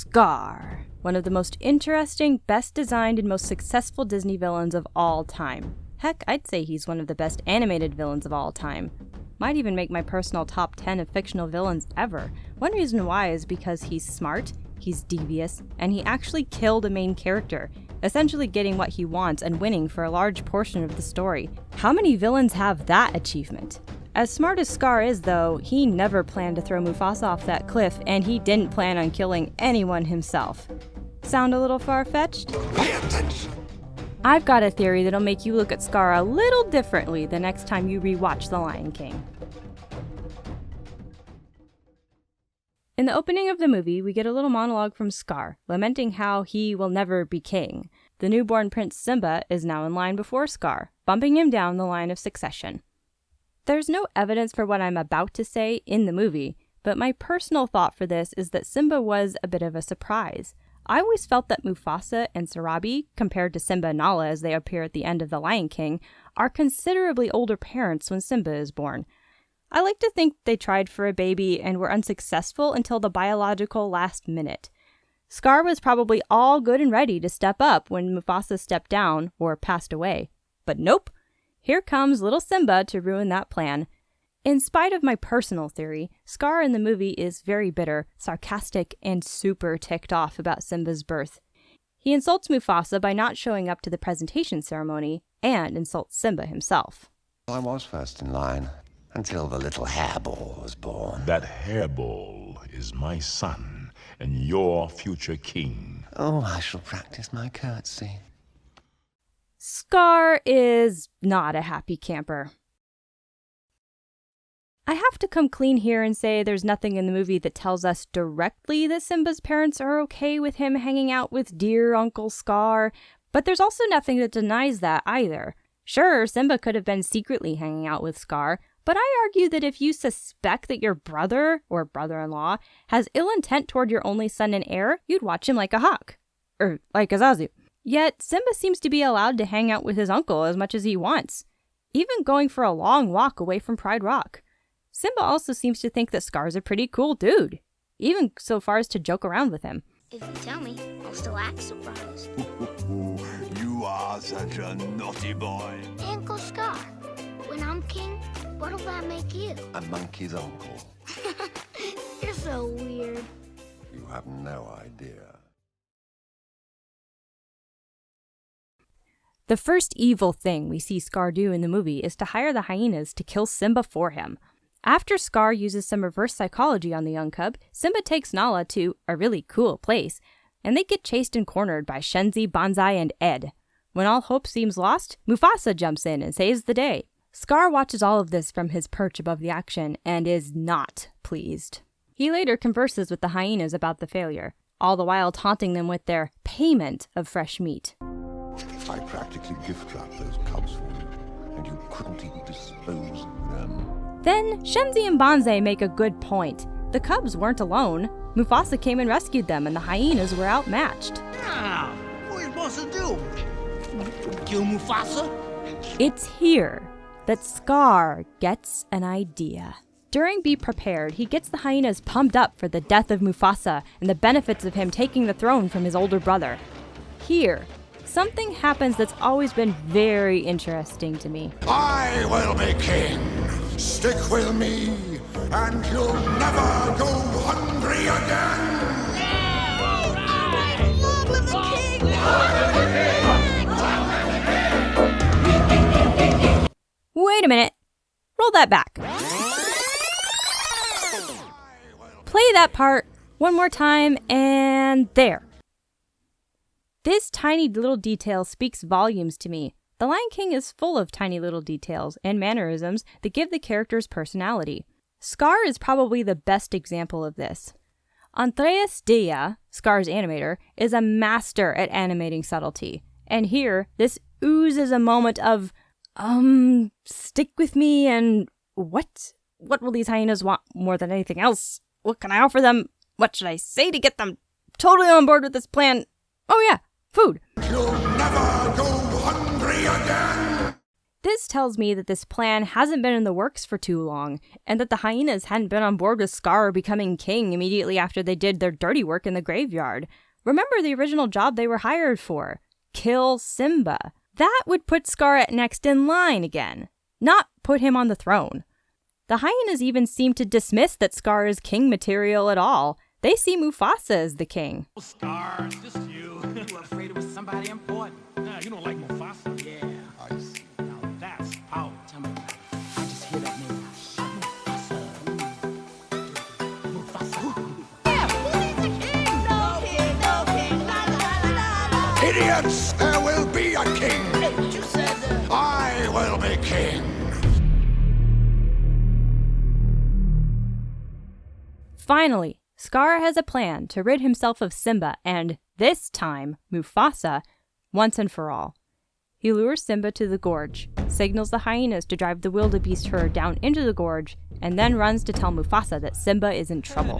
Scar, one of the most interesting, best designed, and most successful Disney villains of all time. Heck, I'd say he's one of the best animated villains of all time. Might even make my personal top 10 of fictional villains ever. One reason why is because he's smart, he's devious, and he actually killed a main character, essentially getting what he wants and winning for a large portion of the story. How many villains have that achievement? As smart as Scar is, though, he never planned to throw Mufasa off that cliff, and he didn't plan on killing anyone himself. Sound a little far-fetched? Pay attention! I've got a theory that'll make you look at Scar a little differently the next time you rewatch The Lion King. In the opening of the movie, we get a little monologue from Scar, lamenting how he will never be king. The newborn Prince Simba is now in line before Scar, bumping him down the line of succession. There's no evidence for what I'm about to say in the movie, but my personal thought for this is that Simba was a bit of a surprise. I always felt that Mufasa and Sarabi, compared to Simba and Nala as they appear at the end of The Lion King, are considerably older parents when Simba is born. I like to think they tried for a baby and were unsuccessful until the biological last minute. Scar was probably all good and ready to step up when Mufasa stepped down or passed away. But nope, here comes little Simba to ruin that plan. In spite of my personal theory, Scar in the movie is very bitter, sarcastic, and super ticked off about Simba's birth. He insults Mufasa by not showing up to the presentation ceremony, and insults Simba himself. I was first in line, until the little hairball was born. That hairball is my son, and your future king. Oh, I shall practice my curtsy. Scar is not a happy camper. I have to come clean here and say there's nothing in the movie that tells us directly that Simba's parents are okay with him hanging out with dear Uncle Scar, but there's also nothing that denies that either. Sure, Simba could have been secretly hanging out with Scar, but I argue that if you suspect that your brother, or brother-in-law, has ill intent toward your only son and heir, you'd watch him like a hawk. Or like a Zazu. Yet, Simba seems to be allowed to hang out with his uncle as much as he wants, even going for a long walk away from Pride Rock. Simba also seems to think that Scar's a pretty cool dude, even so far as to joke around with him. If you tell me, I'll still act surprised. You are such a naughty boy. Hey, Uncle Scar, when I'm king, what'll that make you? A monkey's uncle. You're so weird. You have no idea. The first evil thing we see Scar do in the movie is to hire the hyenas to kill Simba for him. After Scar uses some reverse psychology on the young cub, Simba takes Nala to a really cool place, and they get chased and cornered by Shenzi, Banzai, and Ed. When all hope seems lost, Mufasa jumps in and saves the day. Scar watches all of this from his perch above the action and is not pleased. He later converses with the hyenas about the failure, all the while taunting them with their payment of fresh meat. I practically gift-wrapped those cubs for you, and you couldn't even dispose of them. Then, Shenzi and Banzai make a good point. The cubs weren't alone. Mufasa came and rescued them, and the hyenas were outmatched. Ah, what are you supposed to do? Kill Mufasa? It's here that Scar gets an idea. During Be Prepared, he gets the hyenas pumped up for the death of Mufasa and the benefits of him taking the throne from his older brother. Here, something happens that's always been very interesting to me. I will be king. Stick with me, and you'll never go hungry again. Long live the king! Wait a minute. Roll that back. Play that part one more time, and there. This tiny little detail speaks volumes to me. The Lion King is full of tiny little details and mannerisms that give the characters personality. Scar is probably the best example of this. Andreas Dia, Scar's animator, is a master at animating subtlety. And here, this oozes a moment of, stick with me and what? What will these hyenas want more than anything else? What can I offer them? What should I say to get them totally on board with this plan? Oh yeah, food. You'll never go hungry again. This This tells me that this plan hasn't been in the works for too long, and that the hyenas hadn't been on board with Scar becoming king immediately after they did their dirty work in the graveyard. Remember the original job they were hired for: kill Simba. That would put Scar at next in line again, not put him on the throne. The hyenas even seem to dismiss that Scar is king material at all. They see Mufasa as the king. Scar, just you. You were afraid it was somebody important. Nah, you don't like Mufasa. Yeah, I see. Now that's power. Tell me about it. I just hear that name. Mufasa. Yeah, who needs a king? No king, no king. La la la la la. Idiots! There will be a king! Hey, but you said that. I will be king! Finally, Scar has a plan to rid himself of Simba and, this time, Mufasa, once and for all. He lures Simba to the gorge, signals the hyenas to drive the wildebeest herd down into the gorge, and then runs to tell Mufasa that Simba is in trouble.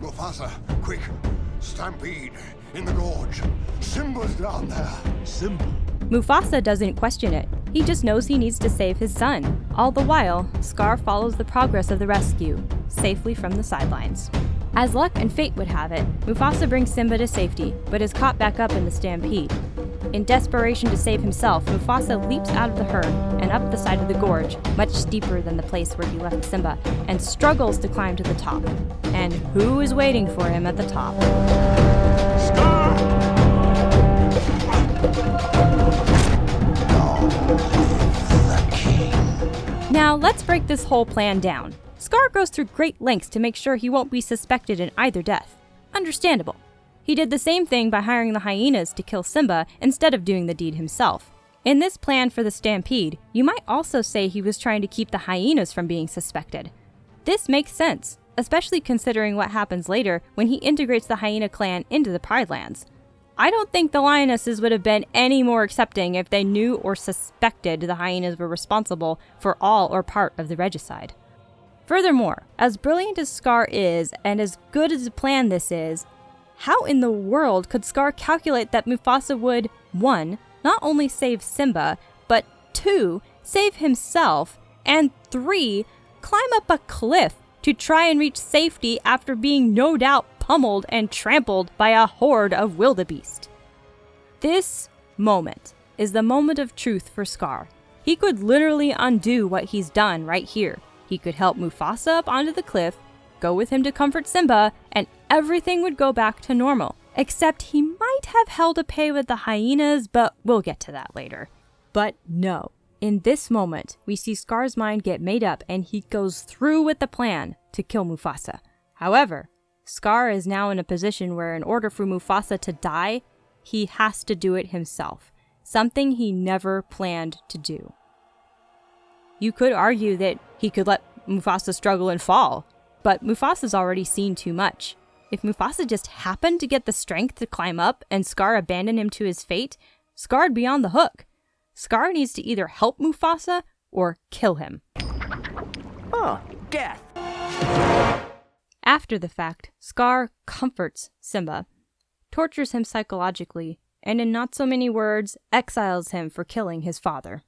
Mufasa, quick! Stampede! In the gorge! Simba's down there! Simba. Mufasa doesn't question it. He just knows he needs to save his son. All the while, Scar follows the progress of the rescue, safely from the sidelines. As luck and fate would have it, Mufasa brings Simba to safety, but is caught back up in the stampede. In desperation to save himself, Mufasa leaps out of the herd and up the side of the gorge, much steeper than the place where he left Simba, and struggles to climb to the top. And who is waiting for him at the top? Now, let's break this whole plan down. Scar goes through great lengths to make sure he won't be suspected in either death. Understandable. He did the same thing by hiring the hyenas to kill Simba instead of doing the deed himself. In this plan for the stampede, you might also say he was trying to keep the hyenas from being suspected. This makes sense, especially considering what happens later when he integrates the hyena clan into the Pride Lands. I don't think the lionesses would have been any more accepting if they knew or suspected the hyenas were responsible for all or part of the regicide. Furthermore, as brilliant as Scar is, and as good as a plan this is, how in the world could Scar calculate that Mufasa would, 1, not only save Simba, but 2, save himself, and 3, climb up a cliff to try and reach safety after being no doubt pummeled and trampled by a horde of wildebeest? This moment is the moment of truth for Scar. He could literally undo what he's done right here. He could help Mufasa up onto the cliff, go with him to comfort Simba, and everything would go back to normal. Except he might have hell to pay with the hyenas, but we'll get to that later. But no. In this moment, we see Scar's mind get made up and he goes through with the plan to kill Mufasa. However, Scar is now in a position where in order for Mufasa to die, he has to do it himself. Something he never planned to do. You could argue that he could let Mufasa struggle and fall, but Mufasa's already seen too much. If Mufasa just happened to get the strength to climb up and Scar abandoned him to his fate, Scar'd be on the hook. Scar needs to either help Mufasa or kill him. Oh, death. After the fact, Scar comforts Simba, tortures him psychologically, and in not so many words, exiles him for killing his father.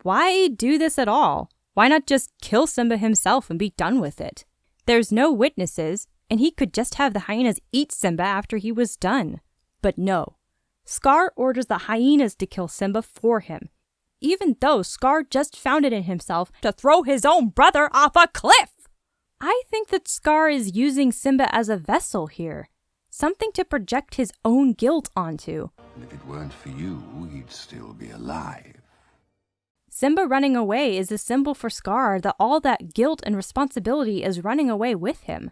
Why do this at all? Why not just kill Simba himself and be done with it? There's no witnesses, and he could just have the hyenas eat Simba after he was done. But no. Scar orders the hyenas to kill Simba for him, even though Scar just found it in himself to throw his own brother off a cliff! I think that Scar is using Simba as a vessel here, something to project his own guilt onto. And if it weren't for you, he'd still be alive. Simba running away is a symbol for Scar that all that guilt and responsibility is running away with him.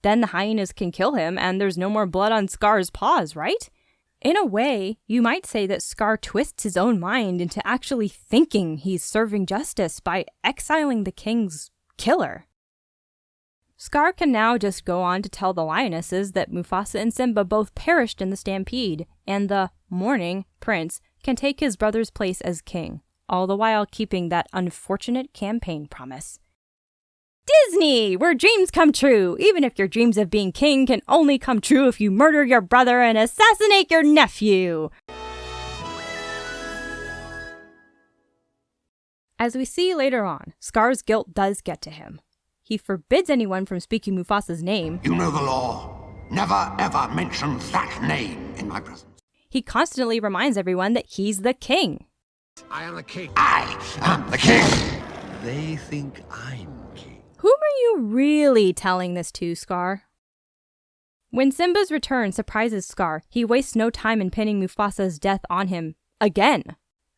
Then the hyenas can kill him and there's no more blood on Scar's paws, right? In a way, you might say that Scar twists his own mind into actually thinking he's serving justice by exiling the king's killer. Scar can now just go on to tell the lionesses that Mufasa and Simba both perished in the stampede, and the mourning prince can take his brother's place as king, all the while keeping that unfortunate campaign promise. Disney, where dreams come true, even if your dreams of being king can only come true if you murder your brother and assassinate your nephew. As we see later on, Scar's guilt does get to him. He forbids anyone from speaking Mufasa's name. You know the law. Never ever mention that name in my presence. He constantly reminds everyone that he's the king. I am the king. I am the king. They think I'm king. Whom are you really telling this to, Scar? When Simba's return surprises Scar, he wastes no time in pinning Mufasa's death on him again.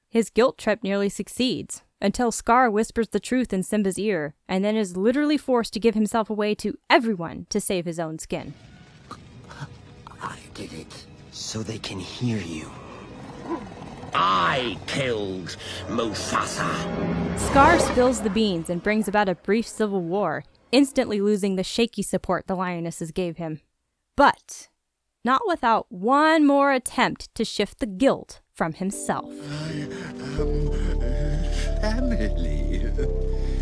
His guilt trip nearly succeeds, until Scar whispers the truth in Simba's ear, and then is literally forced to give himself away to everyone to save his own skin. I did it so they can hear you. I killed Mufasa. Scar spills the beans and brings about a brief civil war, instantly losing the shaky support the lionesses gave him. But not without one more attempt to shift the guilt from himself. Family.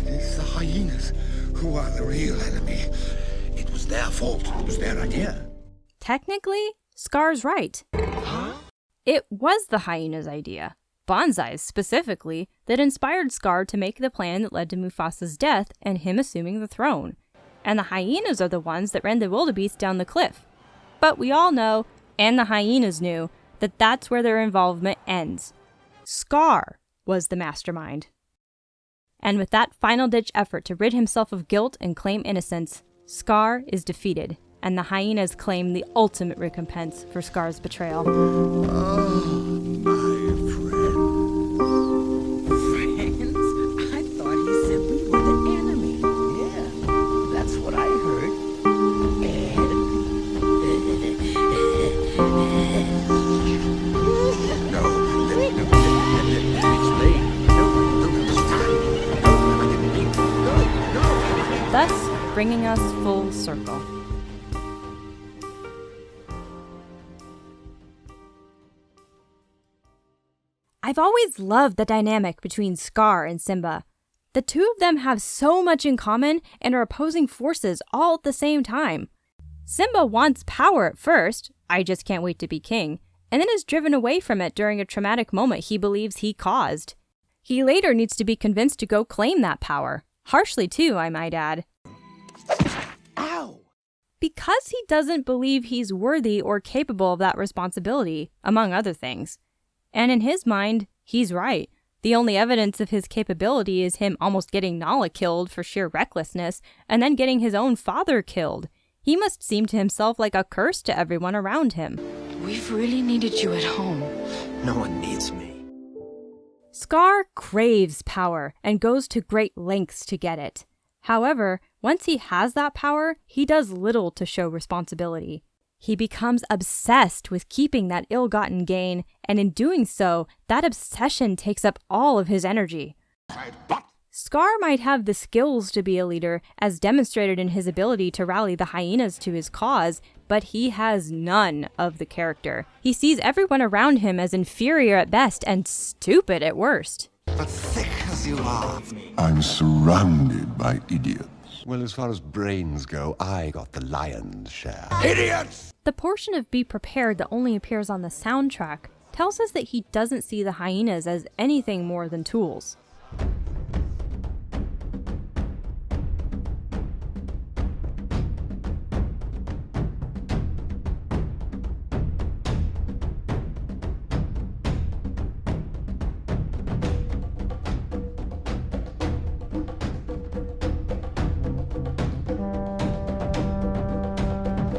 It's the hyenas who are the real enemy. It was their fault. It was their idea. Technically, Scar's right. It was the hyena's idea, Bonsai's specifically, that inspired Scar to make the plan that led to Mufasa's death and him assuming the throne. And the hyenas are the ones that ran the wildebeest down the cliff. But we all know, and the hyenas knew, that that's where their involvement ends. Scar was the mastermind. And with that final-ditch effort to rid himself of guilt and claim innocence, Scar is defeated, and the hyenas claim the ultimate recompense for Scar's betrayal. Oh, my Friends? I thought he said we were the enemy. Yeah, that's what I heard. Thus, bringing us full circle. I've always loved the dynamic between Scar and Simba. The two of them have so much in common and are opposing forces all at the same time. Simba wants power at first, I just can't wait to be king, and then is driven away from it during a traumatic moment he believes he caused. He later needs to be convinced to go claim that power. Harshly too, I might add. Ow! Because he doesn't believe he's worthy or capable of that responsibility, among other things. And in his mind, he's right. The only evidence of his capability is him almost getting Nala killed for sheer recklessness, and then getting his own father killed. He must seem to himself like a curse to everyone around him. We've really needed you at home. No one needs me. Scar craves power and goes to great lengths to get it. However, once he has that power, he does little to show responsibility. He becomes obsessed with keeping that ill-gotten gain, and in doing so, that obsession takes up all of his energy. Scar might have the skills to be a leader, as demonstrated in his ability to rally the hyenas to his cause, but he has none of the character. He sees everyone around him as inferior at best and stupid at worst. But thick as you are. I'm surrounded by idiots. Well, as far as brains go, I got the lion's share. Idiots! The portion of Be Prepared that only appears on the soundtrack tells us that he doesn't see the hyenas as anything more than tools.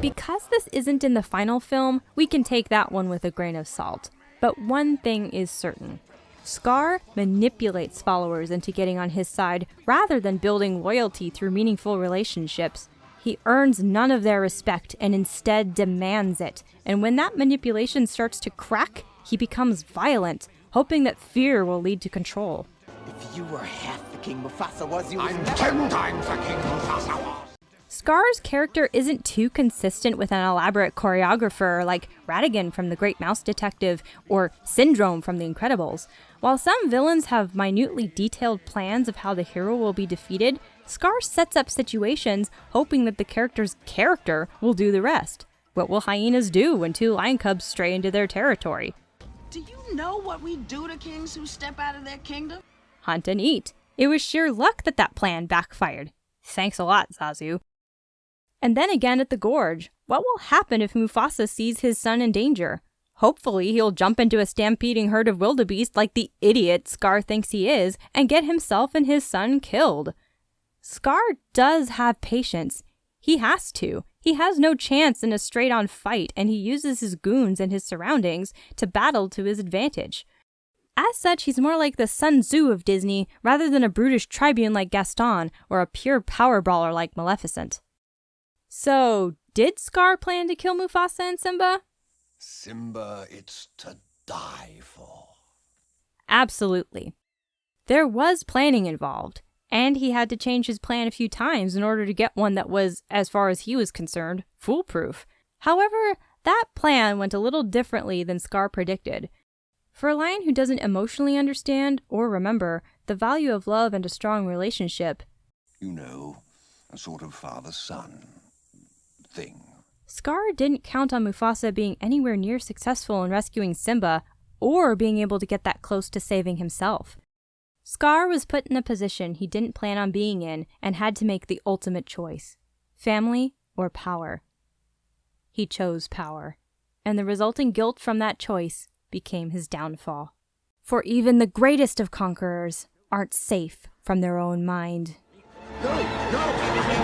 Because this isn't in the final film, we can take that one with a grain of salt. But one thing is certain. Scar manipulates followers into getting on his side rather than building loyalty through meaningful relationships. He earns none of their respect and instead demands it. And when that manipulation starts to crack, he becomes violent, hoping that fear will lead to control. If you were half the king Mufasa was, you I'm 10 times the king Mufasa was. Scar's character isn't too consistent with an elaborate choreographer like Ratigan from The Great Mouse Detective or Syndrome from The Incredibles. While some villains have minutely detailed plans of how the hero will be defeated, Scar sets up situations hoping that the character's character will do the rest. What will hyenas do when two lion cubs stray into their territory? Do you know what we do to kings who step out of their kingdom? hunt and eat. It was sheer luck that that plan backfired. Thanks a lot, Zazu. And then again at the gorge, what will happen if Mufasa sees his son in danger? Hopefully he'll jump into a stampeding herd of wildebeest like the idiot Scar thinks he is and get himself and his son killed. Scar does have patience. He has to. He has no chance in a straight-on fight, and he uses his goons and his surroundings to battle to his advantage. As such, he's more like the Sun Tzu of Disney rather than a brutish tribune like Gaston or a pure power brawler like Maleficent. So, did Scar plan to kill Mufasa and Simba? Simba, it's to die for. Absolutely. There was planning involved, and he had to change his plan a few times in order to get one that was, as far as he was concerned, foolproof. However, that plan went a little differently than Scar predicted. For a lion who doesn't emotionally understand or remember the value of love and a strong relationship, You know, a sort of father-son thing. Scar didn't count on Mufasa being anywhere near successful in rescuing Simba or being able to get that close to saving himself. Scar was put in a position he didn't plan on being in and had to make the ultimate choice: family or power. He chose power, and the resulting guilt from that choice became his downfall. For even the greatest of conquerors aren't safe from their own mind. No!